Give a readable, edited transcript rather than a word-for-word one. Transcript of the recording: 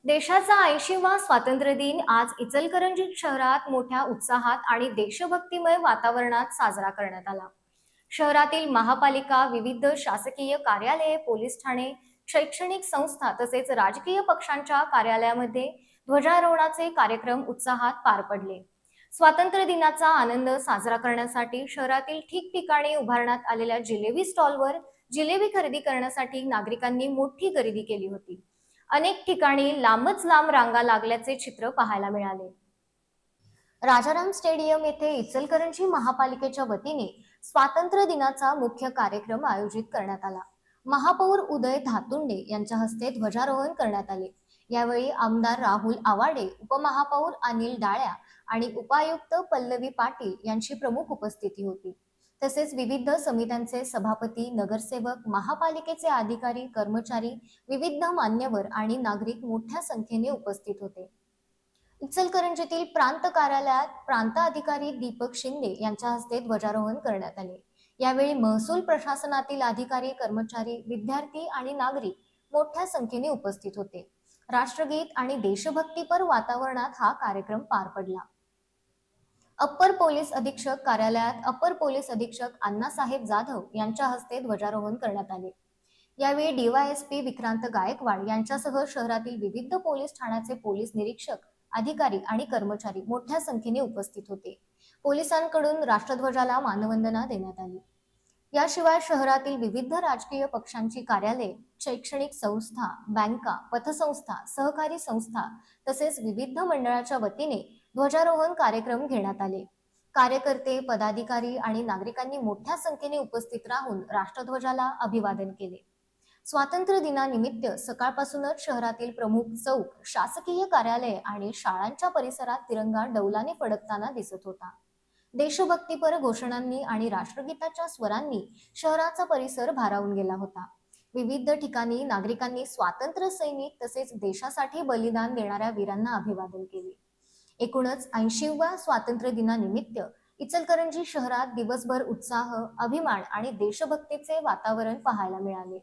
देशाचा 80वा स्वातंत्र्य दिन आज इचलकरंजी शहरात मोठ्या उत्साहात आणि देशभक्तिमय वातावरणात साजरा करण्यात आला. शहरातील महापालिका, विविध शासकीय कार्यालये, पोलीस ठाणे, शैक्षणिक संस्था तसेच राजकीय पक्षांच्या कार्यालयामध्ये ध्वजारोहणाचे कार्यक्रम उत्साहात पार पडले. स्वातंत्र्य दिनाचा आनंद साजरा करण्यासाठी शहरातील ठिकठिकाणी उभारण्यात आलेल्या जिलेबी स्टॉलवर जिलेबी खरेदी करण्यासाठी नागरिकांनी मोठी गर्दी केली होती. अनेक ठिकाणी लांबच लांब रांगा लागल्याचे चित्र पाहायला मिळाले. राजाराम स्टेडियम येथे इचलकरंजी महापालिकेच्या वतीने स्वातंत्र्य दिनाचा मुख्य कार्यक्रम आयोजित करण्यात आला. महापौर उदय धातुंडे यांच्या हस्ते ध्वजारोहण करण्यात आले. यावेळी आमदार राहुल आवाडे, उपमहापौर अनिल डाळ्या आणि उपायुक्त पल्लवी पाटील यांची प्रमुख उपस्थिती होती. तसेच विविध समित्यांचे सभापती, नगरसेवक, महापालिकेचे अधिकारी, कर्मचारी, विविध मान्यवर आणि नागरिक मोठ्या संख्येने उपस्थित होते. इचलकरंजीतील प्रांत कार्यालयात प्रांत अधिकारी दीपक शिंदे यांच्या हस्ते ध्वजारोहण करण्यात आले. यावेळी महसूल प्रशासनातील अधिकारी, कर्मचारी, विद्यार्थी आणि नागरिक मोठ्या संख्येने उपस्थित होते. राष्ट्रगीत आणि देशभक्तीपर वातावरणात हा कार्यक्रम पार पडला. अप्पर पोलीस अधीक्षक कार्यालयात अप्पर पोलीस अधीक्षक अण्णासाहेब जाधव यांच्या हस्ते ध्वजारोहण करण्यात आले. यावेळी डीवायएसपी विक्रांत गायकवाड यांच्यासह शहरातील विविध पोलीस ठाण्याचे पोलीस निरीक्षक, अधिकारी आणि कर्मचारी मोठ्या संख्येने उपस्थित होते. पोलिसांकडून राष्ट्रध्वजाला मानवंदना देण्यात आली. याशिवाय शहरातील विविध राजकीय पक्षांची कार्यालये, शैक्षणिक संस्था, बँका, पतसंस्था, सहकारी संस्था तसेच विविध मंडळाच्या वतीने ध्वजारोहण कार्यक्रम घेण्यात आले. कार्यकर्ते, पदाधिकारी आणि नागरिकांनी मोठ्या संख्येने उपस्थित राहून राष्ट्रध्वजाला अभिवादन केले. स्वातंत्र्य दिनानिमित्त सकाळपासूनच शहरातील प्रमुख चौक, शासकीय कार्यालये आणि शाळांच्या परिसरात तिरंगा डौलाने फडकताना दिसत होता. देशभक्तीपर घोषणांनी आणि राष्ट्रगीताच्या स्वरांनी शहराचा परिसर भारावून गेला होता. विविध ठिकाणी नागरिकांनी स्वातंत्र्य सैनिक तसेच देशासाठी बलिदान देणाऱ्या वीरांना अभिवादन केले. एकूणच 80व्या स्वातंत्र्य दिनानिमित्त इचलकरंजी शहरात दिवसभर उत्साह, अभिमान आणि देशभक्तीचे वातावरण पाहायला मिळाले.